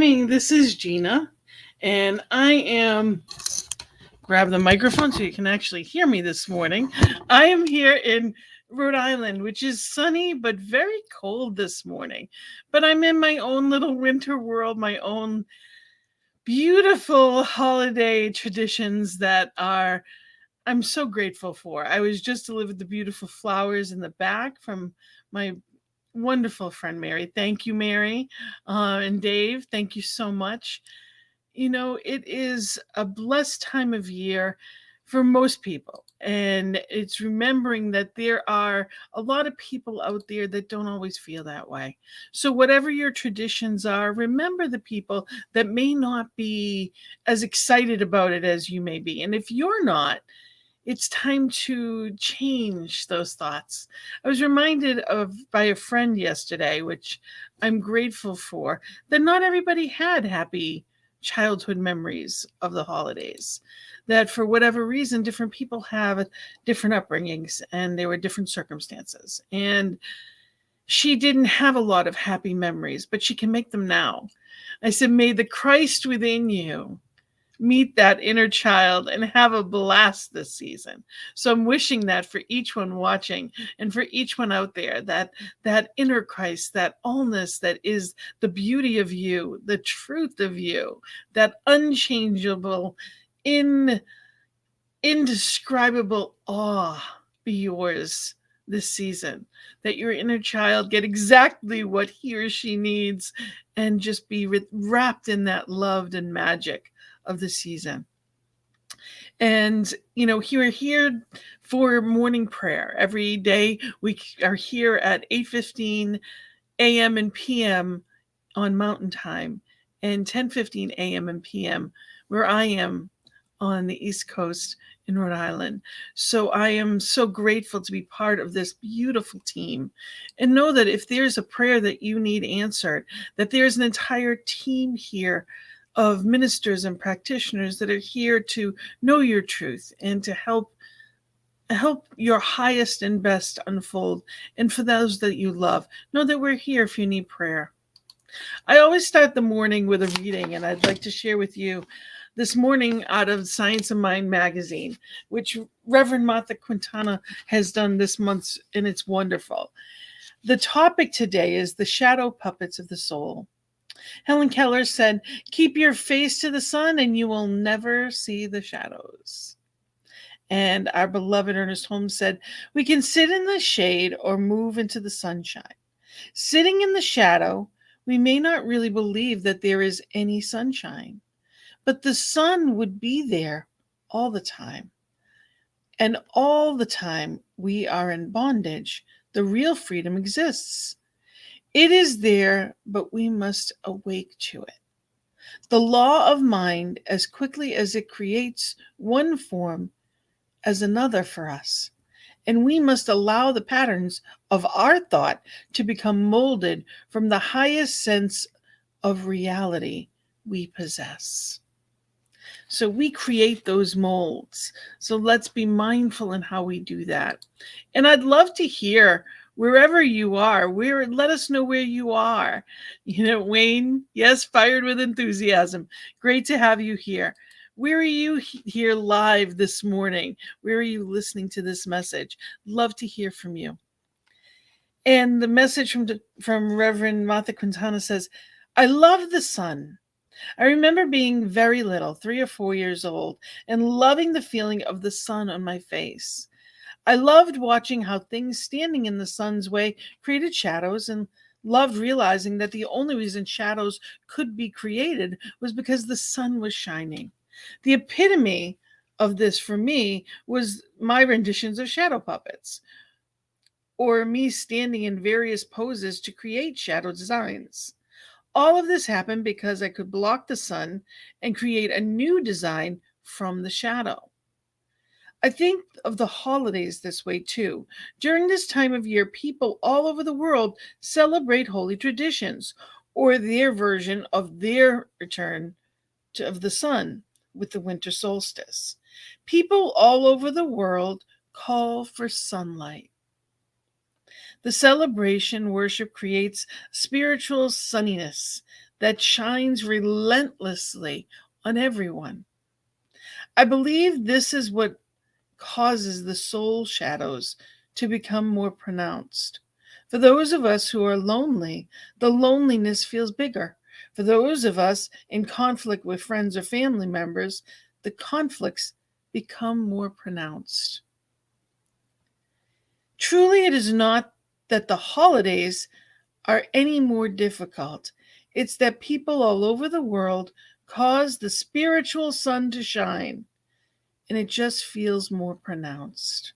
morning. This is Gina, and I am grab the microphone so you can actually hear me this morning. I am here in Rhode Island, which is sunny but very cold this morning. But I'm in my own little winter world, my own beautiful holiday traditions that are I'm so grateful for. I was just delivered the beautiful flowers in the back from my wonderful friend Mary. Thank you, Mary. And Dave, thank you so much. You know, it is a blessed time of year for most people. And it's remembering that there are a lot of people out there that don't always feel that way. So, whatever your traditions are, remember the people that may not be as excited about it as you may be. And if you're not, it's time to change those thoughts. I was reminded of by a friend yesterday, which I'm grateful for, that not everybody had happy childhood memories of the holidays. That for whatever reason, different people have different upbringings and there were different circumstances. And she didn't have a lot of happy memories, but she can make them now. I said, may the Christ within you meet that inner child and have a blast this season. So I'm wishing that for each one watching and for each one out there, that inner Christ, that allness that is the beauty of you, the truth of you, that unchangeable, indescribable awe be yours this season. That your inner child get exactly what he or she needs and just be wrapped in that loved and magic of the season. And we're here for morning prayer every day. We are here at 8:15 a.m. and p.m. on Mountain Time and 10:15 a.m. and p.m. where I am on the East Coast in Rhode Island. So I am so grateful to be part of this beautiful team and know that if there's a prayer that you need answered, that there's an entire team here of ministers and practitioners that are here to know your truth and to help your highest and best unfold. And for those that you love, know that we're here if you need prayer. I always start the morning with a reading, and I'd like to share with you this morning out of Science of Mind magazine, which Reverend Martha Quintana has done this month, and it's wonderful. The topic today is the shadow puppets of the soul. Helen Keller said, keep your face to the sun and you will never see the shadows. And our beloved Ernest Holmes said, we can sit in the shade or move into the sunshine. Sitting in the shadow, we may not really believe that there is any sunshine, but the sun would be there all the time. And all the time we are in bondage. The real freedom exists. It is there, but we must awake to it. The law of mind, as quickly as it creates one form as another for us. And we must allow the patterns of our thought to become molded from the highest sense of reality we possess. So we create those molds. So let's be mindful in how we do that. And I'd love to hear wherever you are, let us know where you are. Wayne, yes, fired with enthusiasm. Great to have you here. Where are you here live this morning? Where are you listening to this message? Love to hear from you. And the message from Reverend Martha Quintana says, I love the sun. I remember being very little, 3 or 4 years old, and loving the feeling of the sun on my face. I loved watching how things standing in the sun's way created shadows and loved realizing that the only reason shadows could be created was because the sun was shining. The epitome of this for me was my renditions of shadow puppets, or me standing in various poses to create shadow designs. All of this happened because I could block the sun and create a new design from the shadow. I think of the holidays this way too. During this time of year, people all over the world celebrate holy traditions or their version of their return of the sun with the winter solstice. People all over the world call for sunlight. The celebration worship creates spiritual sunniness that shines relentlessly on everyone. I believe this is what causes the soul shadows to become more pronounced. For those of us who are lonely, the loneliness feels bigger. For those of us in conflict with friends or family members, the conflicts become more pronounced. Truly, it is not that the holidays are any more difficult. It's that people all over the world cause the spiritual sun to shine, and it just feels more pronounced.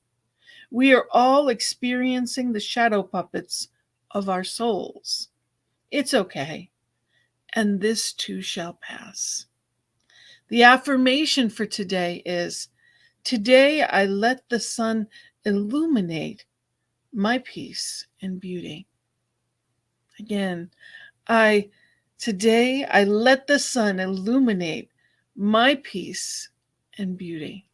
We are all experiencing the shadow puppets of our souls. It's okay, and this too shall pass. The affirmation for today is: today I let the sun illuminate my peace and beauty. Again, today I let the sun illuminate my peace and beauty.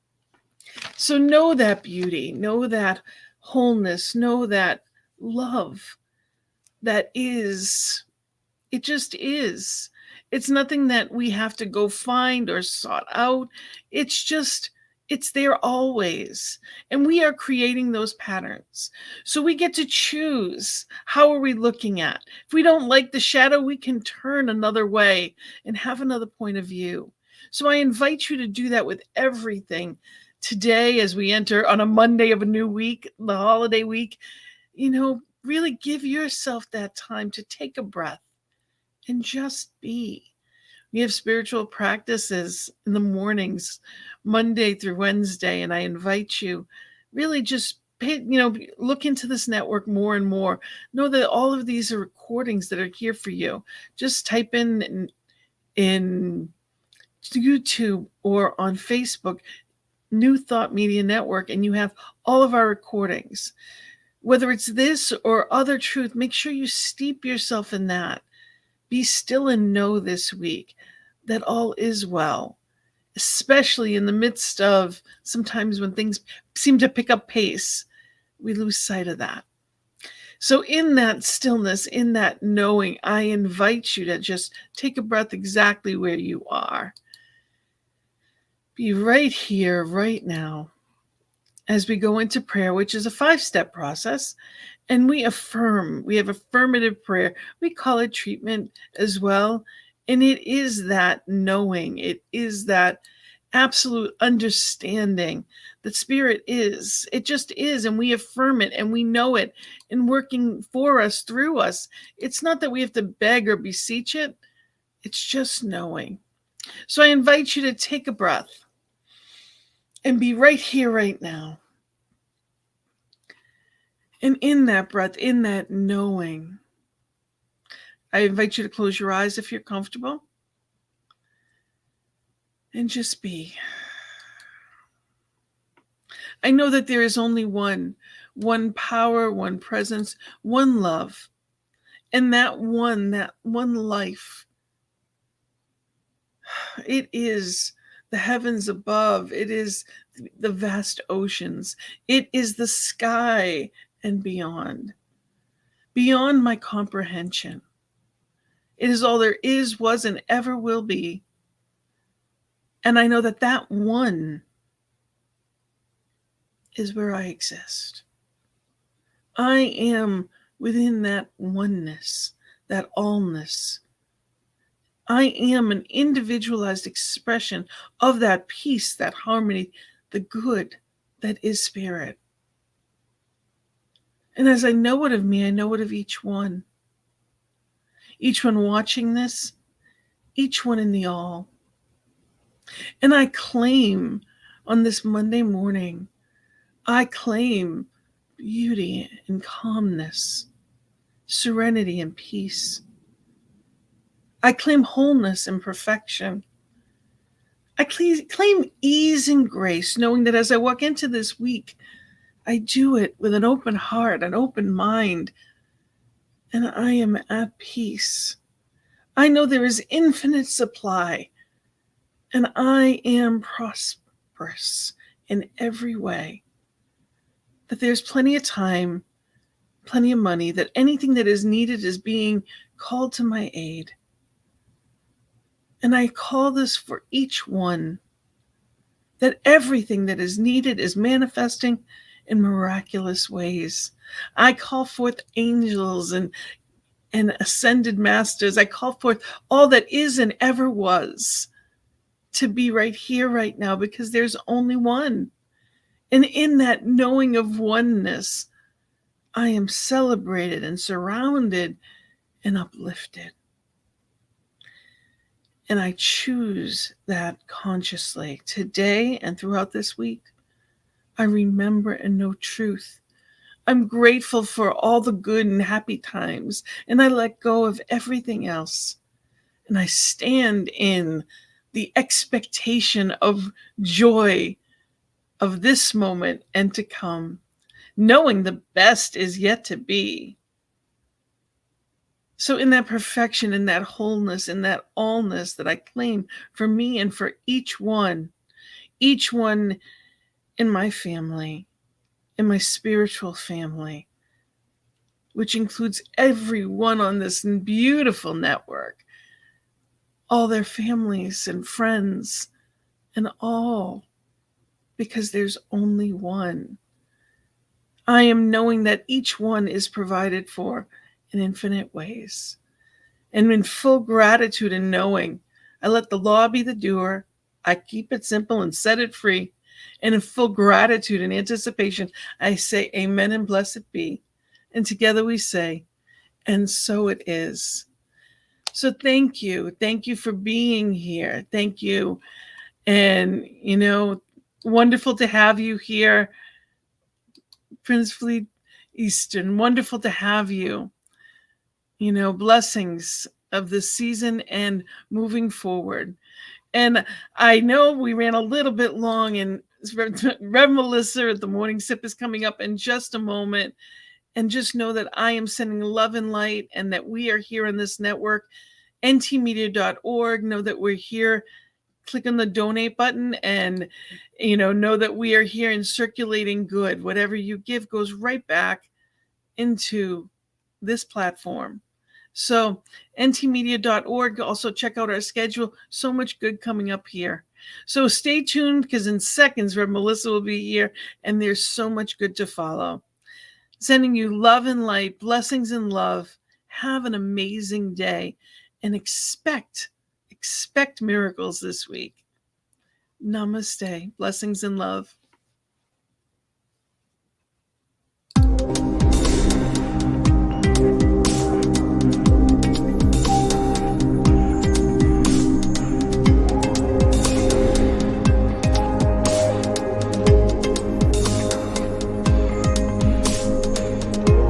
So know that beauty, know that wholeness, know that love that is. It just is. It's nothing that we have to go find or sought out. It's there always. And we are creating those patterns. So we get to choose, how are we looking at? If we don't like the shadow, we can turn another way and have another point of view. So I invite you to do that with everything today as we enter on a Monday of a new week, the holiday week. Really give yourself that time to take a breath and just be. We have spiritual practices in the mornings, Monday through Wednesday, and I invite you really just look into this network more and more. Know that all of these are recordings that are here for you. Just type in YouTube or on Facebook, New Thought Media Network, and you have all of our recordings. Whether it's this or other truth, make sure you steep yourself in that. Be still and know this week that all is well, especially in the midst of sometimes when things seem to pick up pace, we lose sight of that. So in that stillness, in that knowing, I invite you to just take a breath exactly where you are. Be right here, right now, as we go into prayer, which is a 5-step process. And we have affirmative prayer. We call it treatment as well. And it is that knowing, it is that absolute understanding that spirit is. It just is. And we affirm it and we know it and working for us, through us. It's not that we have to beg or beseech it. It's just knowing. So I invite you to take a breath and be right here, right now. And in that breath, in that knowing, I invite you to close your eyes if you're comfortable and just be. I know that there is only one power, one presence, one love, and that one life. It is the heavens above. It is the vast oceans. It is the sky and beyond my comprehension. It is all there is, was, and ever will be. And I know that one is where I exist. I am within that oneness, that allness. I am an individualized expression of that peace, that harmony, the good that is spirit. And as I know it of me, I know it of each one. Each one watching this, each one in the all. And I claim on this Monday morning, I claim beauty and calmness, serenity and peace. I claim wholeness and perfection. I claim ease and grace, knowing that as I walk into this week, I do it with an open heart, an open mind, and I am at peace. I know there is infinite supply, and I am prosperous in every way. That there's plenty of time, plenty of money, that anything that is needed is being called to my aid. And I call this for each one, that everything that is needed is manifesting in miraculous ways. I call forth angels and ascended masters. I call forth all that is and ever was to be right here, right now, because there's only one. And in that knowing of oneness, I am celebrated and surrounded and uplifted. And I choose that consciously today and throughout this week. I remember and know truth. I'm grateful for all the good and happy times, and I let go of everything else. And I stand in the expectation of joy of this moment and to come, knowing the best is yet to be. So, in that perfection, in that wholeness, in that allness that I claim for me and for each one in my family, in my spiritual family, which includes everyone on this beautiful network, all their families and friends, and all, because there's only one. I am knowing that each one is provided for in infinite ways. And in full gratitude and knowing, I let the law be the doer. I keep it simple and set it free. And in full gratitude and anticipation, I say, Amen and blessed be. And together we say, and so it is. So thank you. Thank you for being here. Thank you. And, wonderful to have you here, Prince Fleet Eastern. Wonderful to have you. Blessings of this season and moving forward. And I know we ran a little bit long, and Rev Melissa at the Morning Sip is coming up in just a moment. And just know that I am sending love and light, and that we are here on this network, ntmedia.org. Know that we're here. Click on the donate button and, know that we are here and circulating good. Whatever you give goes right back into this platform. So ntmedia.org. Also check out our schedule. So much good coming up here. So stay tuned, because in seconds, Rev Melissa will be here, and there's so much good to follow. Sending you love and light, blessings and love. Have an amazing day, and expect miracles this week. Namaste. Blessings and love.